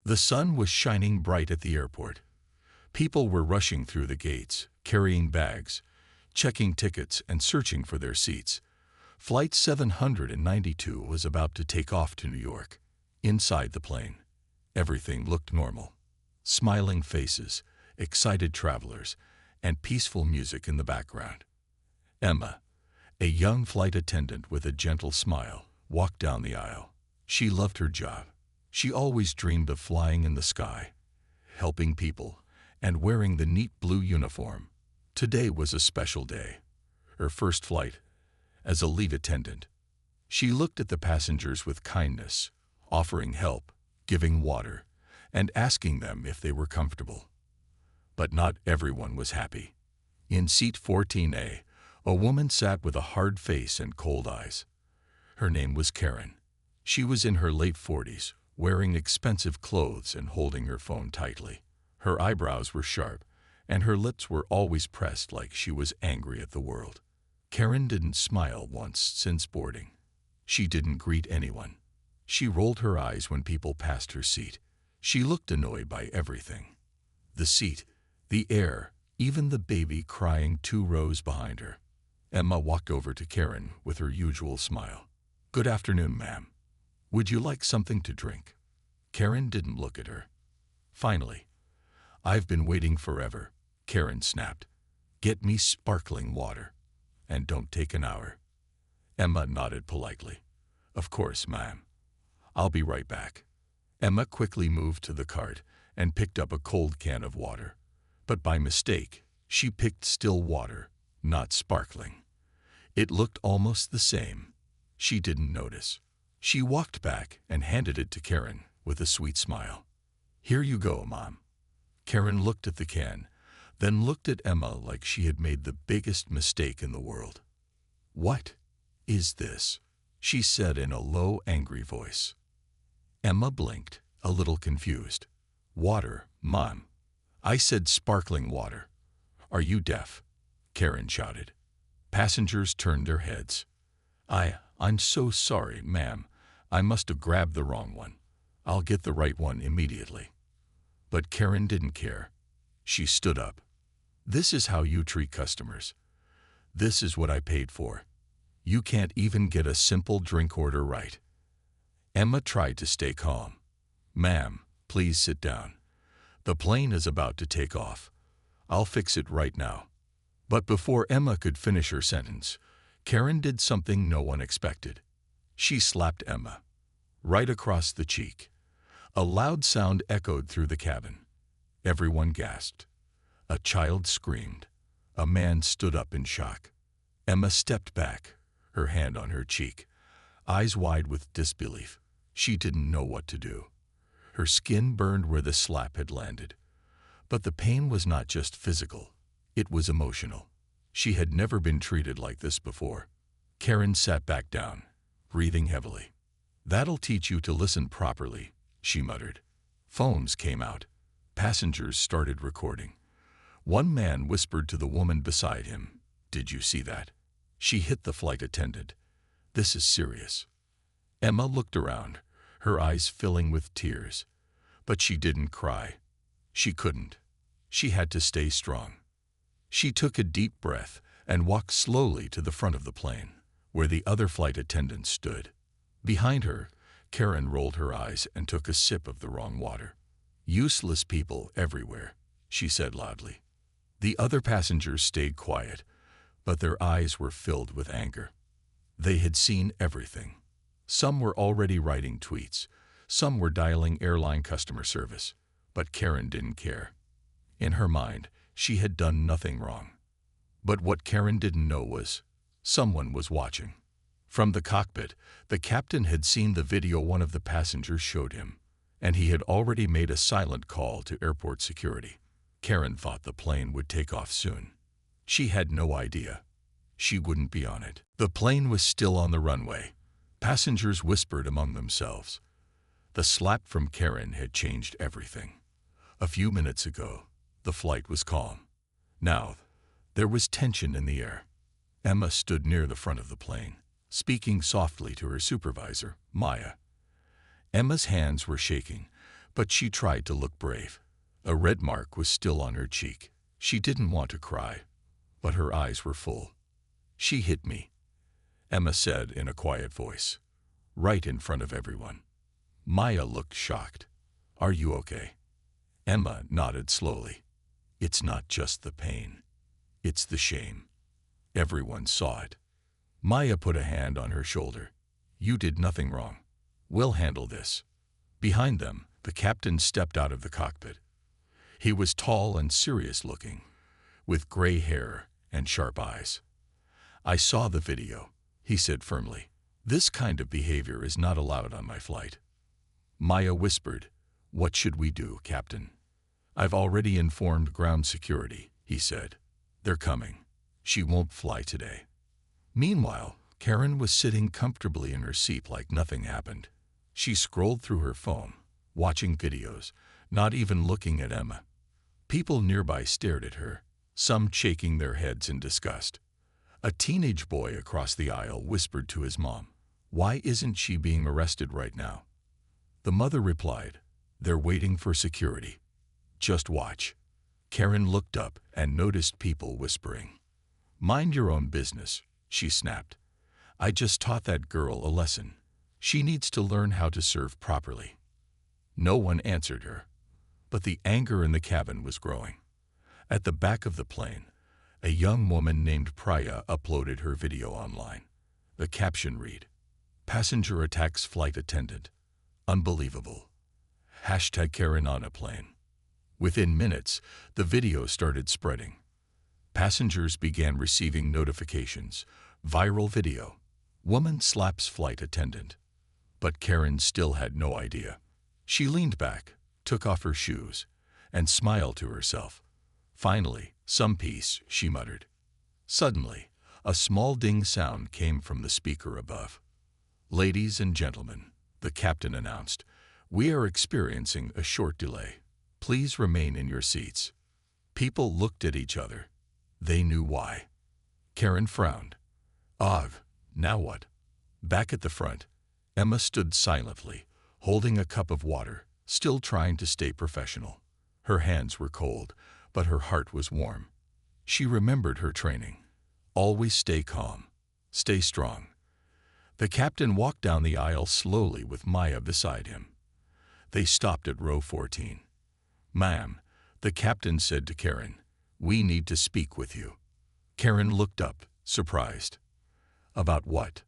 The sun was shining bright at the airport. People were rushing through the gates, carrying bags, checking tickets, and searching for their seats. Flight 792 was about to take off to New York. Inside the plane, everything looked normal. Smiling faces, excited travelers, and peaceful music in the background. Emma, a young flight attendant with a gentle smile, walked down the aisle. She loved her job. She always dreamed of flying in the sky, helping people, and wearing the neat blue uniform. Today was a special day, her first flight as a lead attendant. She looked at the passengers with kindness, offering help, giving water, and asking them if they were comfortable. But not everyone was happy. In seat 14A, a woman sat with a hard face and cold eyes. Her name was Karen. She was in her late 40s, wearing expensive clothes and holding her phone tightly. Her eyebrows were sharp, and her lips were always pressed like she was angry at the world. Karen didn't smile once since boarding. She didn't greet anyone. She rolled her eyes when people passed her seat. She looked annoyed by everything. The seat, the air, even the baby crying 2 rows behind her. Emma walked over to Karen with her usual smile. "Good afternoon, ma'am. Would you like something to drink?" Karen didn't look at her. Finally, "I've been waiting forever," Karen snapped. "Get me sparkling water. And don't take an hour." Emma nodded politely. "Of course, ma'am. I'll be right back." Emma quickly moved to the cart and picked up a cold can of water. But by mistake, she picked still water, not sparkling. It looked almost the same. She didn't notice. She walked back and handed it to Karen with a sweet smile. "Here you go, Mom." Karen looked at the can, then looked at Emma like she had made the biggest mistake in the world. "What is this?" she said in a low, angry voice. Emma blinked, a little confused. "Water, Mom. I said sparkling water. Are you deaf?" Karen shouted. Passengers turned their heads. I'm so sorry, ma'am. I must have grabbed the wrong one. I'll get the right one immediately." But Karen didn't care. She stood up. "This is how you treat customers. This is what I paid for. You can't even get a simple drink order right." Emma tried to stay calm. "Ma'am, please sit down. The plane is about to take off. I'll fix it right now." But before Emma could finish her sentence, Karen did something no one expected. She slapped Emma right across the cheek. A loud sound echoed through the cabin. Everyone gasped. A child screamed. A man stood up in shock. Emma stepped back, her hand on her cheek, eyes wide with disbelief. She didn't know what to do. Her skin burned where the slap had landed. But the pain was not just physical. It was emotional. She had never been treated like this before. Karen sat back down, breathing heavily. "That'll teach you to listen properly," she muttered. Phones came out. Passengers started recording. One man whispered to the woman beside him, "Did you see that? She hit the flight attendant. This is serious." Emma looked around, her eyes filling with tears. But she didn't cry. She couldn't. She had to stay strong. She took a deep breath and walked slowly to the front of the plane, where the other flight attendants stood. Behind her, Karen rolled her eyes and took a sip of the wrong water. "Useless people everywhere," she said loudly. The other passengers stayed quiet, but their eyes were filled with anger. They had seen everything. Some were already writing tweets. Some were dialing airline customer service. But Karen didn't care. In her mind, she had done nothing wrong. But what Karen didn't know was, someone was watching. From the cockpit, the captain had seen the video one of the passengers showed him, and he had already made a silent call to airport security. Karen thought the plane would take off soon. She had no idea. She wouldn't be on it. The plane was still on the runway. Passengers whispered among themselves. The slap from Karen had changed everything. A few minutes ago, the flight was calm. Now, there was tension in the air. Emma stood near the front of the plane, speaking softly to her supervisor, Maya. Emma's hands were shaking, But she tried to look brave. A red mark was still on her cheek. She didn't want to cry, but her eyes were full. "She hit me," Emma said in a quiet voice, right in front of everyone. Maya looked shocked. "Are you okay?" Emma nodded slowly. "It's not just the pain. It's the shame." Everyone saw it. Maya put a hand on her shoulder. "You did nothing wrong. We'll handle this." Behind them, the captain stepped out of the cockpit. He was tall and serious-looking, with gray hair and sharp eyes. "I saw the video," he said firmly. "This kind of behavior is not allowed on my flight." Maya whispered, "What should we do, Captain?" "I've already informed ground security," he said. "They're coming. She won't fly today." Meanwhile, Karen was sitting comfortably in her seat like nothing happened. She scrolled through her phone, watching videos, not even looking at Emma. People nearby stared at her, some shaking their heads in disgust. A teenage boy across the aisle whispered to his mom, "Why isn't she being arrested right now?" The mother replied, "They're waiting for security. Just watch." Karen looked up and noticed people whispering. "Mind your own business," she snapped. "I just taught that girl a lesson. She needs to learn how to serve properly." No one answered her, but the anger in the cabin was growing. At the back of the plane, a young woman named Priya uploaded her video online. The caption read, "Passenger attacks flight attendant. Unbelievable. #Karen on a plane." Within minutes, the video started spreading. Passengers began receiving notifications. Viral video. Woman slaps flight attendant. But Karen still had no idea. She leaned back, took off her shoes, and smiled to herself. "Finally, some peace," she muttered. Suddenly, a small ding sound came from the speaker above. "Ladies and gentlemen," the captain announced, "we are experiencing a short delay. Please remain in your seats." People looked at each other. They knew why. Karen frowned. "Ugh, now what?" Back at the front, Emma stood silently, holding a cup of water, still trying to stay professional. Her hands were cold, but her heart was warm. She remembered her training. Always stay calm. Stay strong. The captain walked down the aisle slowly with Maya beside him. They stopped at row 14. "Ma'am," the captain said to Karen, "we need to speak with you." Karen looked up, surprised. "About what?"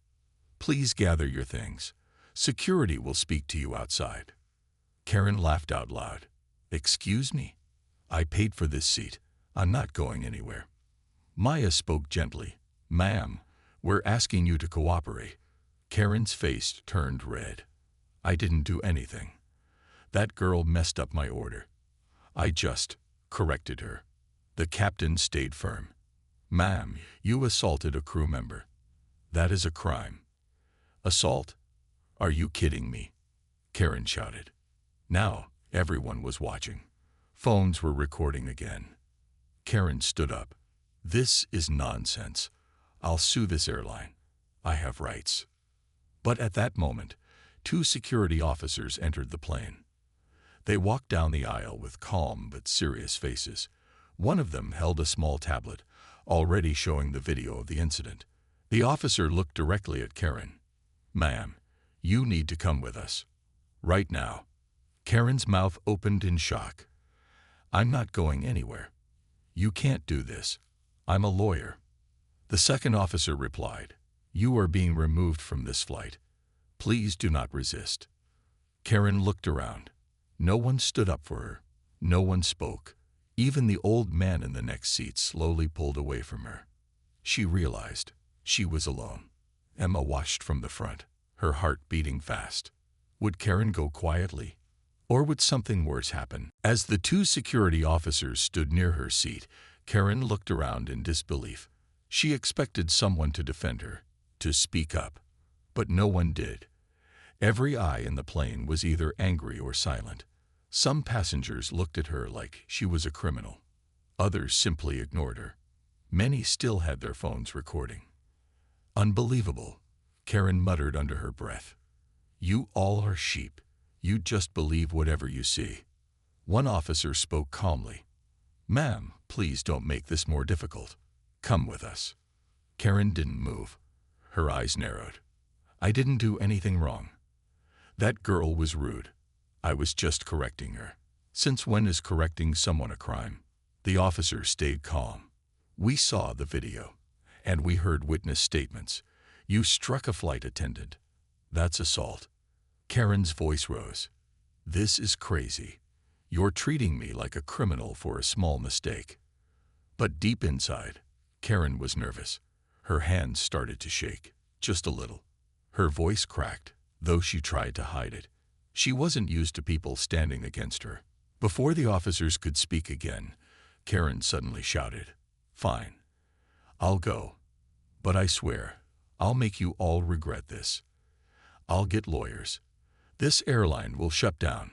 "Please gather your things. Security will speak to you outside." Karen laughed out loud. "Excuse me? I paid for this seat. I'm not going anywhere." Maya spoke gently. "Ma'am, we're asking you to cooperate." Karen's face turned red. "I didn't do anything. That girl messed up my order. I just corrected her." The captain stayed firm. "Ma'am, you assaulted a crew member. That is a crime." "Assault? Are you kidding me?" Karen shouted. Now, everyone was watching. Phones were recording again. Karen stood up. "This is nonsense. I'll sue this airline. I have rights." But at that moment, 2 security officers entered the plane. They walked down the aisle with calm but serious faces. One of them held a small tablet, already showing the video of the incident. The officer looked directly at Karen. "Ma'am, you need to come with us. Right now." Karen's mouth opened in shock. "I'm not going anywhere. You can't do this. I'm a lawyer." The second officer replied, "You are being removed from this flight. Please do not resist." Karen looked around. No one stood up for her. No one spoke. Even the old man in the next seat slowly pulled away from her. She realized she was alone. Emma watched from the front, her heart beating fast. Would Karen go quietly? Or would something worse happen? As the 2 security officers stood near her seat, Karen looked around in disbelief. She expected someone to defend her, to speak up. But no one did. Every eye in the plane was either angry or silent. Some passengers looked at her like she was a criminal. Others simply ignored her. Many still had their phones recording. "Unbelievable," Karen muttered under her breath. "You all are sheep. You just believe whatever you see. One officer spoke calmly. Ma'am, please don't make this more difficult. Come with us. Karen didn't move. Her eyes narrowed. I didn't do anything wrong. That girl was rude. I was just correcting her. Since when is correcting someone a crime? The officer stayed calm. We saw the video, and we heard witness statements. You struck a flight attendant. That's assault. Karen's voice rose. This is crazy. You're treating me like a criminal for a small mistake. But deep inside, Karen was nervous. Her hands started to shake, just a little. Her voice cracked, though she tried to hide it. She wasn't used to people standing against her. Before the officers could speak again, Karen suddenly shouted, Fine. I'll go. But I swear, I'll make you all regret this. I'll get lawyers. This airline will shut down.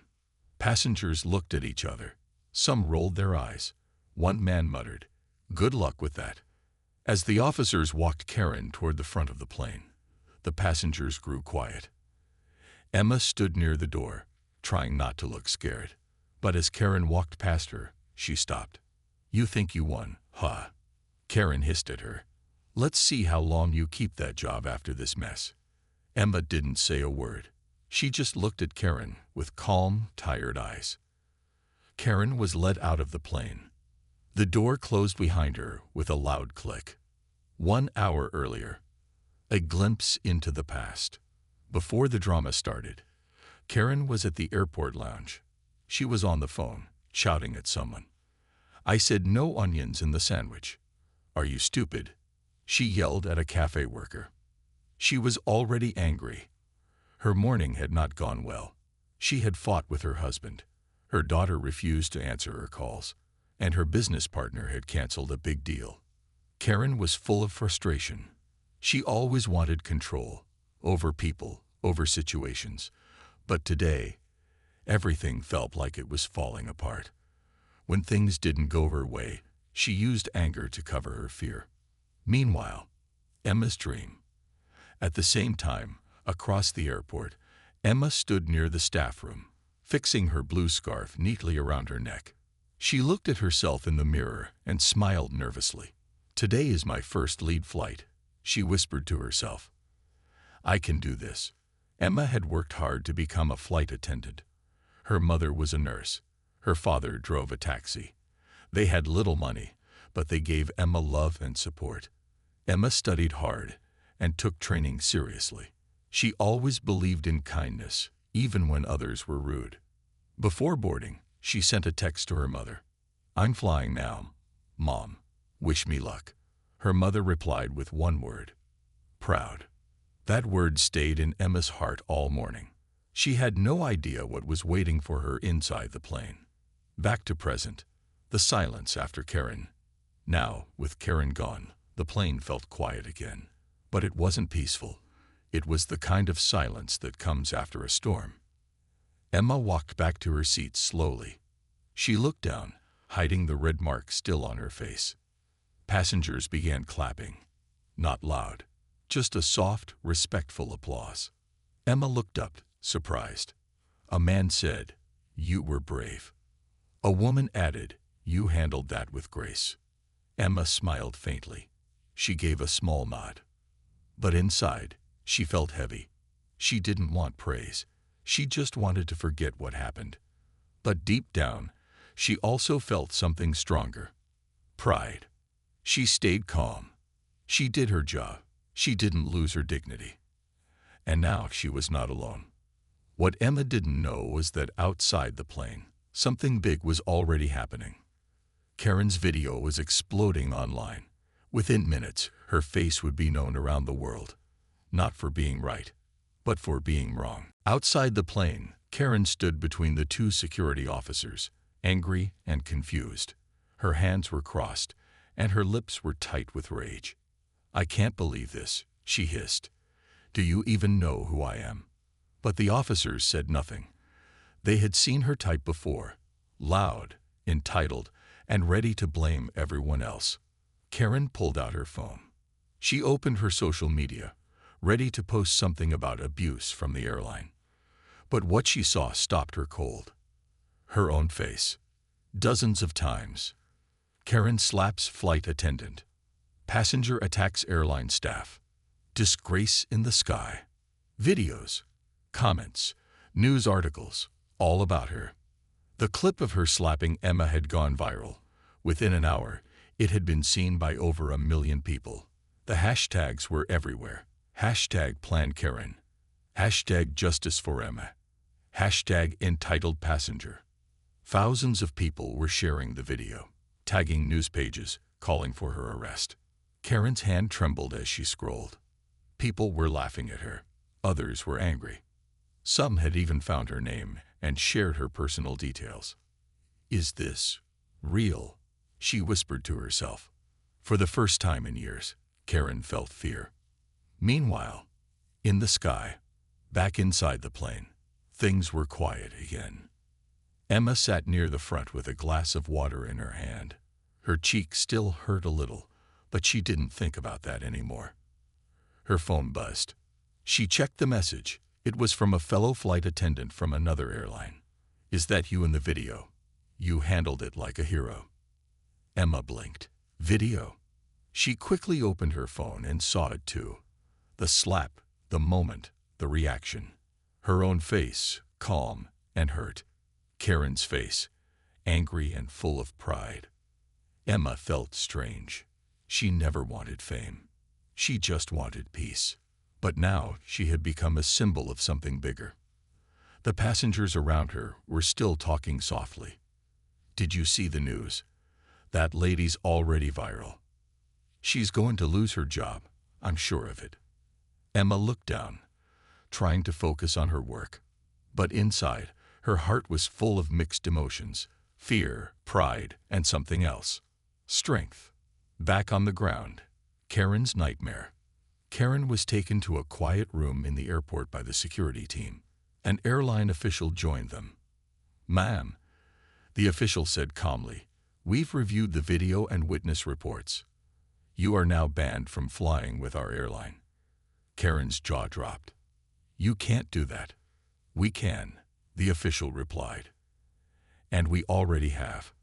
Passengers looked at each other. Some rolled their eyes. One man muttered, Good luck with that. As the officers walked Karen toward the front of the plane, the passengers grew quiet. Emma stood near the door, trying not to look scared. But as Karen walked past her, she stopped. You think you won, huh? Karen hissed at her. Let's see how long you keep that job after this mess. Emma didn't say a word. She just looked at Karen with calm, tired eyes. Karen was led out of the plane. The door closed behind her with a loud click. 1 hour earlier, a glimpse into the past. Before the drama started, Karen was at the airport lounge. She was on the phone, shouting at someone. I said no onions in the sandwich. Are you stupid? She yelled at a cafe worker. She was already angry. Her morning had not gone well. She had fought with her husband. Her daughter refused to answer her calls, and her business partner had canceled a big deal. Karen was full of frustration. She always wanted control, over people, over situations. But today, everything felt like it was falling apart. When things didn't go her way, she used anger to cover her fear. Meanwhile, Emma's dream. At the same time, across the airport, Emma stood near the staff room, fixing her blue scarf neatly around her neck. She looked at herself in the mirror and smiled nervously. Today is my first lead flight, she whispered to herself. I can do this. Emma had worked hard to become a flight attendant. Her mother was a nurse. Her father drove a taxi. They had little money, but they gave Emma love and support. Emma studied hard and took training seriously. She always believed in kindness, even when others were rude. Before boarding, she sent a text to her mother. I'm flying now, Mom. Wish me luck. Her mother replied with one word. Proud. That word stayed in Emma's heart all morning. She had no idea what was waiting for her inside the plane. Back to present. The silence after Karen. Now, with Karen gone, the plane felt quiet again. But it wasn't peaceful. It was the kind of silence that comes after a storm. Emma walked back to her seat slowly. She looked down, hiding the red mark still on her face. Passengers began clapping. Not loud, just a soft, respectful applause. Emma looked up, surprised. A man said, You were brave. A woman added, You handled that with grace. Emma smiled faintly. She gave a small nod. But inside, she felt heavy. She didn't want praise. She just wanted to forget what happened. But deep down, she also felt something stronger. Pride. She stayed calm. She did her job. She didn't lose her dignity. And now she was not alone. What Emma didn't know was that outside the plane, something big was already happening. Karen's video was exploding online. Within minutes, her face would be known around the world. Not for being right, but for being wrong. Outside the plane, Karen stood between the two security officers, angry and confused. Her hands were crossed, and her lips were tight with rage. I can't believe this, she hissed. Do you even know who I am? But the officers said nothing. They had seen her type before, loud, entitled, and ready to blame everyone else. Karen pulled out her phone. She opened her social media, ready to post something about abuse from the airline. But what she saw stopped her cold. Her own face. Dozens of times. Karen slaps flight attendant. Passenger attacks airline staff. Disgrace in the sky. Videos, comments, news articles, all about her. The clip of her slapping Emma had gone viral. Within an hour, it had been seen by over 1 million people. The hashtags were everywhere. Hashtag Plan Karen. Hashtag Justice for Emma. Hashtag Entitled Passenger. Thousands of people were sharing the video, tagging news pages, calling for her arrest. Karen's hand trembled as she scrolled. People were laughing at her. Others were angry. Some had even found her name and shared her personal details. "Is this real?" she whispered to herself. For the first time in years, Karen felt fear. Meanwhile, in the sky, back inside the plane, things were quiet again. Emma sat near the front with a glass of water in her hand. Her cheek still hurt a little, but she didn't think about that anymore. Her phone buzzed. She checked the message. It was from a fellow flight attendant from another airline. "Is that you in the video? You handled it like a hero." Emma blinked. Video? She quickly opened her phone and saw it too. The slap, the moment, the reaction. Her own face, calm and hurt. Karen's face, angry and full of pride. Emma felt strange. She never wanted fame. She just wanted peace. But now she had become a symbol of something bigger. The passengers around her were still talking softly. "Did you see the news? That lady's already viral. She's going to lose her job, I'm sure of it." Emma looked down, trying to focus on her work. But inside, her heart was full of mixed emotions: fear, pride, and something else. Strength. Back on the ground, Karen's nightmare. Karen was taken to a quiet room in the airport by the security team. An airline official joined them. "Ma'am," the official said calmly, "we've reviewed the video and witness reports. You are now banned from flying with our airline." Karen's jaw dropped. "You can't do that." "We can," the official replied. "And we already have."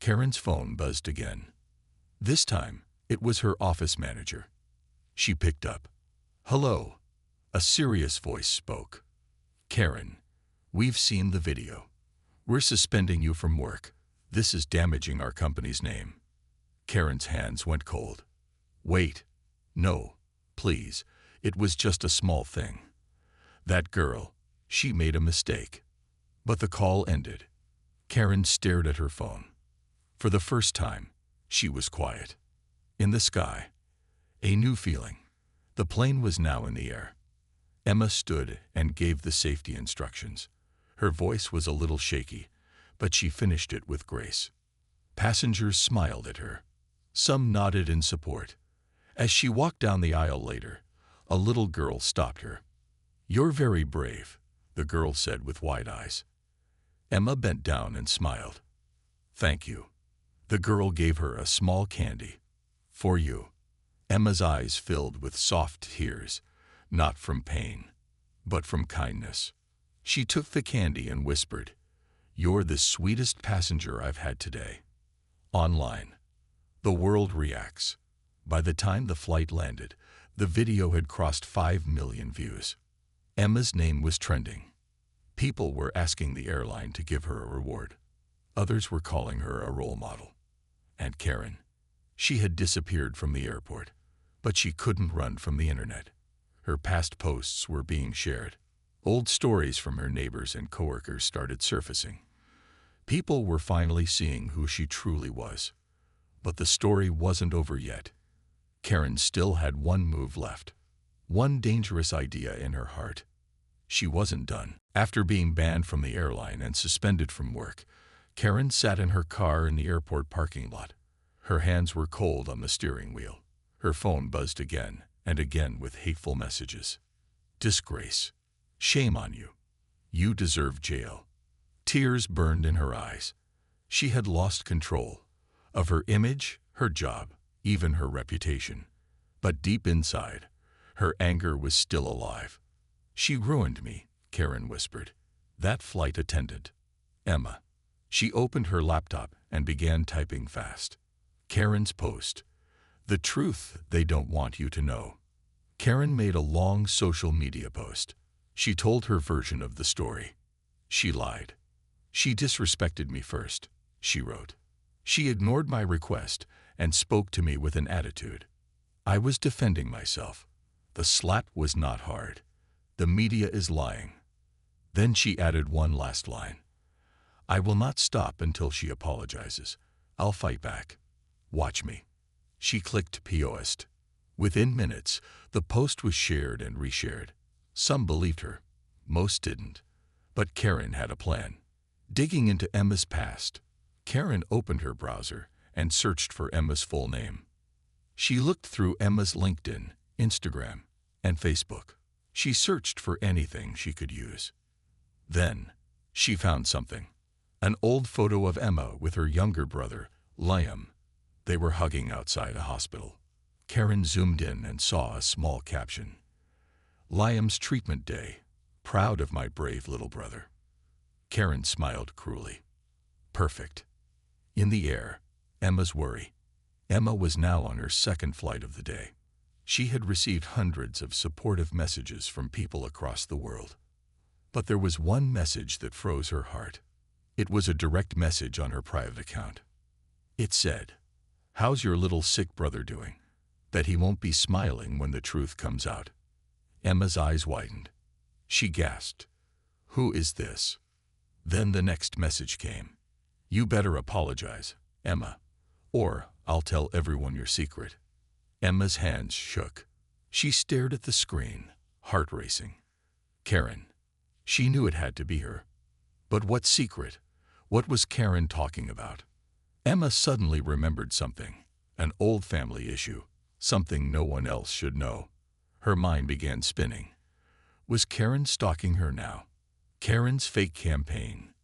Karen's phone buzzed again. This time, it was her office manager. She picked up. "Hello." A serious voice spoke. "Karen, we've seen the video. We're suspending you from work. This is damaging our company's name." Karen's hands went cold. "Wait. No, please. It was just a small thing. That girl, she made a mistake." But the call ended. Karen stared at her phone. For the first time, she was quiet. In the sky, a new feeling. The plane was now in the air. Emma stood and gave the safety instructions. Her voice was a little shaky, but she finished it with grace. Passengers smiled at her. Some nodded in support. As she walked down the aisle later, a little girl stopped her. "You're very brave," the girl said with wide eyes. Emma bent down and smiled. "Thank you." The girl gave her a small candy. "For you." Emma's eyes filled with soft tears, not from pain, but from kindness. She took the candy and whispered, "You're the sweetest passenger I've had today." Online, the world reacts. By the time the flight landed, the video had crossed 5 million views. Emma's name was trending. People were asking the airline to give her a reward. Others were calling her a role model. And Karen, she had disappeared from the airport, but she couldn't run from the internet. Her past posts were being shared. Old stories from her neighbors and coworkers started surfacing. People were finally seeing who she truly was. But the story wasn't over yet. Karen still had one move left, one dangerous idea in her heart. She wasn't done. After being banned from the airline and suspended from work, Karen sat in her car in the airport parking lot. Her hands were cold on the steering wheel. Her phone buzzed again and again with hateful messages. "Disgrace. Shame on you. You deserve jail." Tears burned in her eyes. She had lost control of her image, her job, even her reputation. But deep inside, her anger was still alive. "She ruined me," Karen whispered. That flight attendant, Emma. She opened her laptop and began typing fast. Karen's post. The truth they don't want you to know. Karen made a long social media post. She told her version of the story. She lied. She disrespected me first, she wrote. She ignored my request and spoke to me with an attitude. I was defending myself. The slap was not hard. The media is lying. Then she added one last line. I will not stop until she apologizes. I'll fight back. Watch me. She clicked post. Within minutes, the post was shared and reshared. Some believed her. Most didn't. But Karen had a plan. Digging into Emma's past, Karen opened her browser and searched for Emma's full name. She looked through Emma's LinkedIn, Instagram, and Facebook. She searched for anything she could use. Then, she found something. An old photo of Emma with her younger brother, Liam. They were hugging outside a hospital. Karen zoomed in and saw a small caption. Liam's treatment day. Proud of my brave little brother. Karen smiled cruelly. Perfect. In the air, Emma's worry. Emma was now on her second flight of the day. She had received hundreds of supportive messages from people across the world. But there was one message that froze her heart. It was a direct message on her private account. It said, "How's your little sick brother doing? Bet he won't be smiling when the truth comes out." Emma's eyes widened. She gasped, "Who is this?" Then the next message came. "You better apologize, Emma, or I'll tell everyone your secret." Emma's hands shook. She stared at the screen, heart racing. Karen. She knew it had to be her. But what secret? What was Karen talking about? Emma suddenly remembered something, an old family issue, something no one else should know. Her mind began spinning. Was Karen stalking her now? Karen's fake campaign.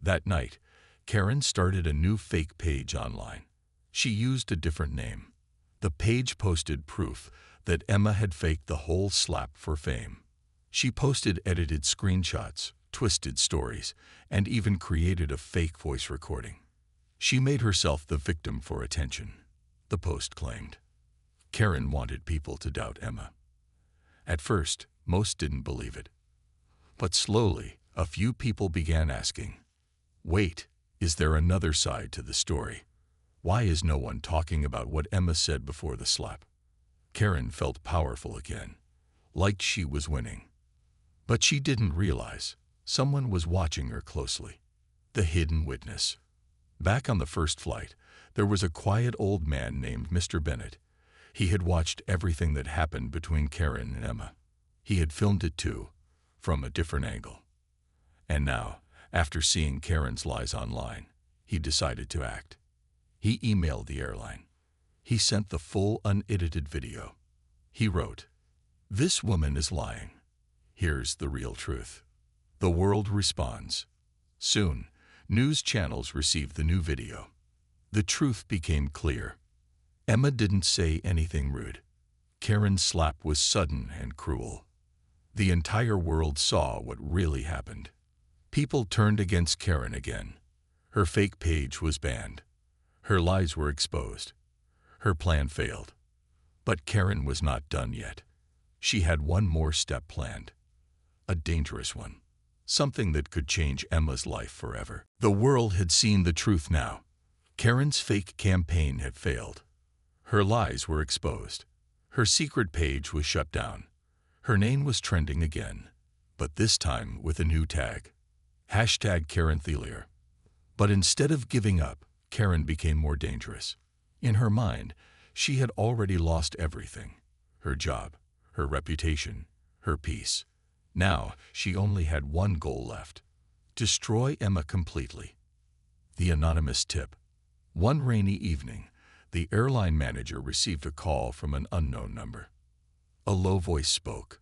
That night, Karen started a new fake page online. She used a different name. The page posted proof that Emma had faked the whole slap for fame. She posted edited screenshots, twisted stories, and even created a fake voice recording. She made herself the victim for attention, the post claimed. Karen wanted people to doubt Emma. At first, most didn't believe it. But slowly, a few people began asking, "Wait, is there another side to the story? Why is no one talking about what Emma said before the slap?" Karen felt powerful again, like she was winning. But she didn't realize someone was watching her closely. The hidden witness. Back on the first flight, there was a quiet old man named Mr. Bennett. He had watched everything that happened between Karen and Emma. He had filmed it too, from a different angle. And now, after seeing Karen's lies online, he decided to act. He emailed the airline. He sent the full unedited video. He wrote, "This woman is lying. Here's the real truth." The world responds. Soon, news channels received the new video. The truth became clear. Emma didn't say anything rude. Karen's slap was sudden and cruel. The entire world saw what really happened. People turned against Karen again. Her fake page was banned. Her lies were exposed. Her plan failed. But Karen was not done yet. She had one more step planned. A dangerous one. Something that could change Emma's life forever. The world had seen the truth now. Karen's fake campaign had failed. Her lies were exposed. Her secret page was shut down. Her name was trending again, but this time with a new tag. #KarenThelier. But instead of giving up, Karen became more dangerous. In her mind, she had already lost everything. Her job, her reputation, her peace. Now, she only had one goal left. Destroy Emma completely. The anonymous tip. One rainy evening, the airline manager received a call from an unknown number. A low voice spoke.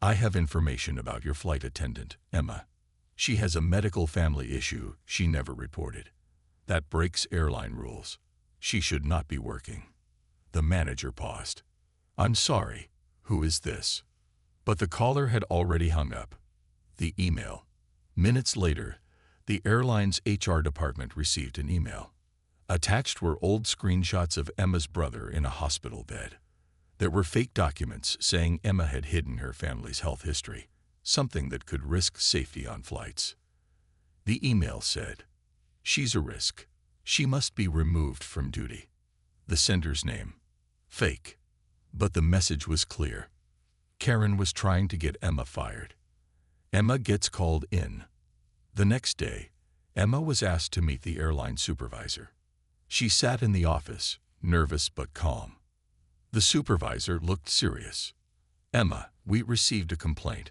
"I have information about your flight attendant, Emma. She has a medical family issue she never reported. That breaks airline rules. She should not be working." The manager paused. "I'm sorry, who is this?" But the caller had already hung up. The email. Minutes later, the airline's HR department received an email. Attached were old screenshots of Emma's brother in a hospital bed. There were fake documents saying Emma had hidden her family's health history, something that could risk safety on flights. The email said, "She's a risk. She must be removed from duty." The sender's name, fake. But the message was clear. Karen was trying to get Emma fired. Emma gets called in. The next day, Emma was asked to meet the airline supervisor. She sat in the office, nervous but calm. The supervisor looked serious. "Emma, we received a complaint.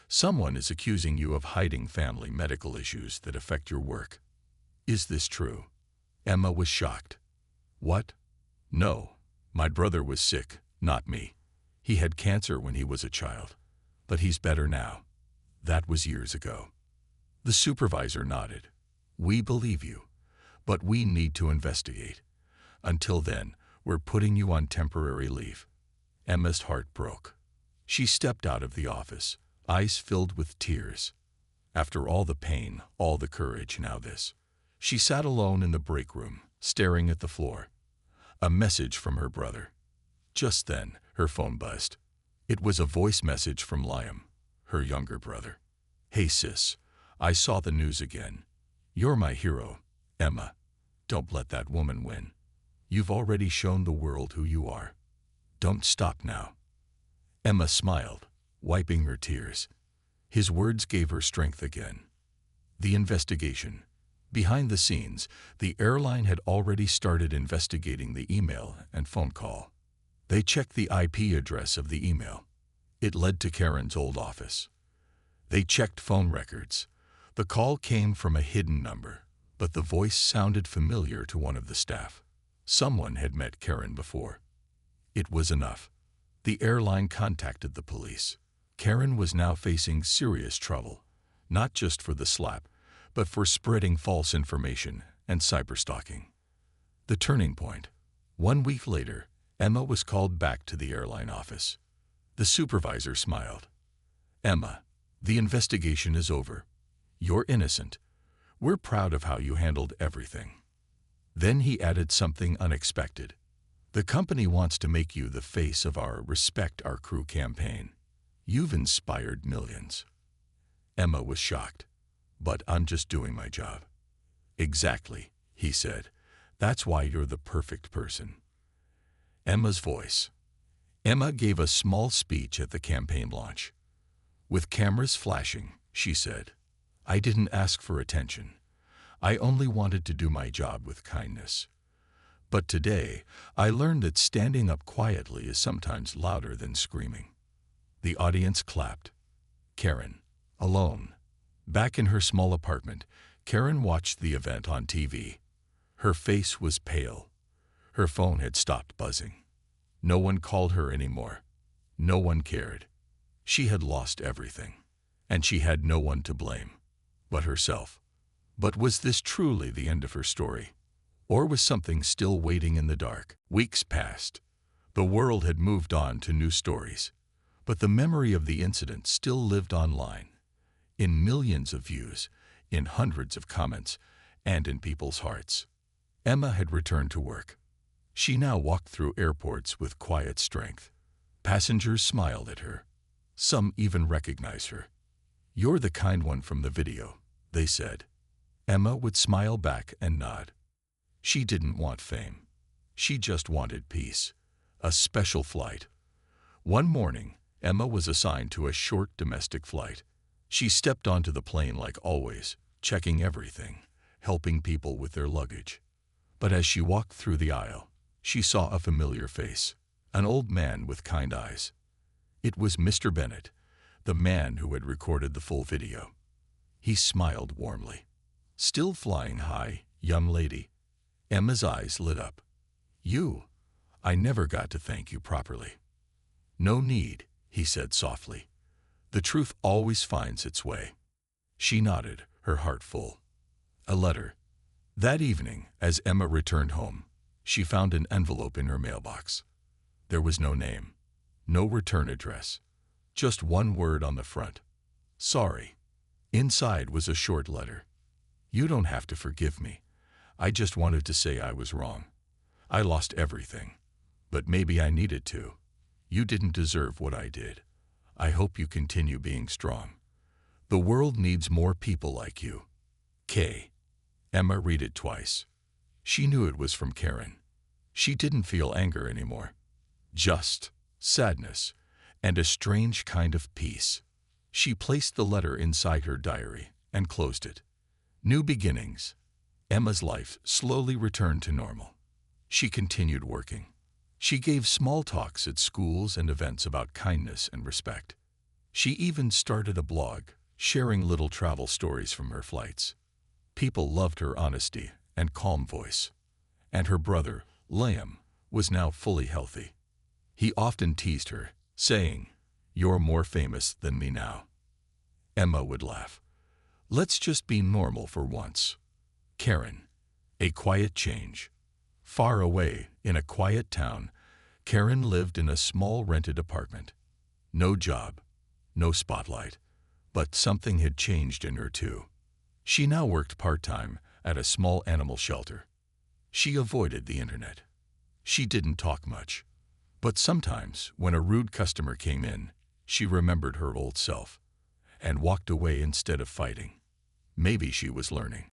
Someone is accusing you of hiding family medical issues that affect your work. Is this true?" Emma was shocked. "What? No, my brother was sick, not me. He had cancer when he was a child, but he's better now. That was years ago." The supervisor nodded. "We believe you, but we need to investigate. Until then, we're putting you on temporary leave." Emma's heart broke. She stepped out of the office, eyes filled with tears. After all the pain, all the courage, now this. She sat alone in the break room, staring at the floor. A message from her brother. Just then, her phone buzzed. It was a voice message from Liam, her younger brother. "Hey sis, I saw the news again. You're my hero, Emma. Don't let that woman win. You've already shown the world who you are. Don't stop now." Emma smiled, wiping her tears. His words gave her strength again. The investigation. Behind the scenes, the airline had already started investigating the email and phone call. They checked the IP address of the email. It led to Karen's old office. They checked phone records. The call came from a hidden number, but the voice sounded familiar to one of the staff. Someone had met Karen before. It was enough. The airline contacted the police. Karen was now facing serious trouble, not just for the slap, but for spreading false information and cyberstalking. The turning point. 1 week later, Emma was called back to the airline office. The supervisor smiled. "Emma, the investigation is over. You're innocent. We're proud of how you handled everything." Then he added something unexpected. "The company wants to make you the face of our Respect Our Crew campaign. You've inspired millions." Emma was shocked. "But I'm just doing my job." "Exactly," he said. "That's why you're the perfect person." Emma's voice. Emma gave a small speech at the campaign launch. With cameras flashing, she said, "I didn't ask for attention. I only wanted to do my job with kindness. But today, I learned that standing up quietly is sometimes louder than screaming." The audience clapped. Karen, alone. Back in her small apartment, Karen watched the event on TV. Her face was pale. Her phone had stopped buzzing. No one called her anymore. No one cared. She had lost everything, and she had no one to blame but herself. But was this truly the end of her story? Or was something still waiting in the dark? Weeks passed. The world had moved on to new stories, but the memory of the incident still lived online, in millions of views, in hundreds of comments, and in people's hearts. Emma had returned to work. She now walked through airports with quiet strength. Passengers smiled at her. Some even recognized her. "You're the kind one from the video," they said. Emma would smile back and nod. She didn't want fame. She just wanted peace. A special flight. One morning, Emma was assigned to a short domestic flight. She stepped onto the plane like always, checking everything, helping people with their luggage. But as she walked through the aisle, she saw a familiar face, an old man with kind eyes. It was Mr. Bennett, the man who had recorded the full video. He smiled warmly. "Still flying high, young lady." Emma's eyes lit up. "You? I never got to thank you properly." "No need," he said softly. "The truth always finds its way." She nodded, her heart full. A letter. That evening, as Emma returned home, she found an envelope in her mailbox. There was no name, no return address, just one word on the front. "Sorry." Inside was a short letter. You don't have to forgive me. I just wanted to say I was wrong. I lost everything. But maybe I needed to. You didn't deserve what I did. I hope you continue being strong. The world needs more people like you. K. Emma read it twice. She knew it was from Karen. She didn't feel anger anymore. Just sadness and a strange kind of peace. She placed the letter inside her diary and closed it. New beginnings. Emma's life slowly returned to normal. She continued working. She gave small talks at schools and events about kindness and respect. She even started a blog, sharing little travel stories from her flights. People loved her honesty and calm voice. And her brother, Liam, was now fully healthy. He often teased her, saying, "You're more famous than me now." Emma would laugh. "Let's just be normal for once." Karen. A quiet change. Far away, in a quiet town, Karen lived in a small rented apartment. No job, no spotlight, but something had changed in her too. She now worked part-time at a small animal shelter. She avoided the internet. She didn't talk much. But sometimes, when a rude customer came in, she remembered her old self and walked away instead of fighting. Maybe she was learning.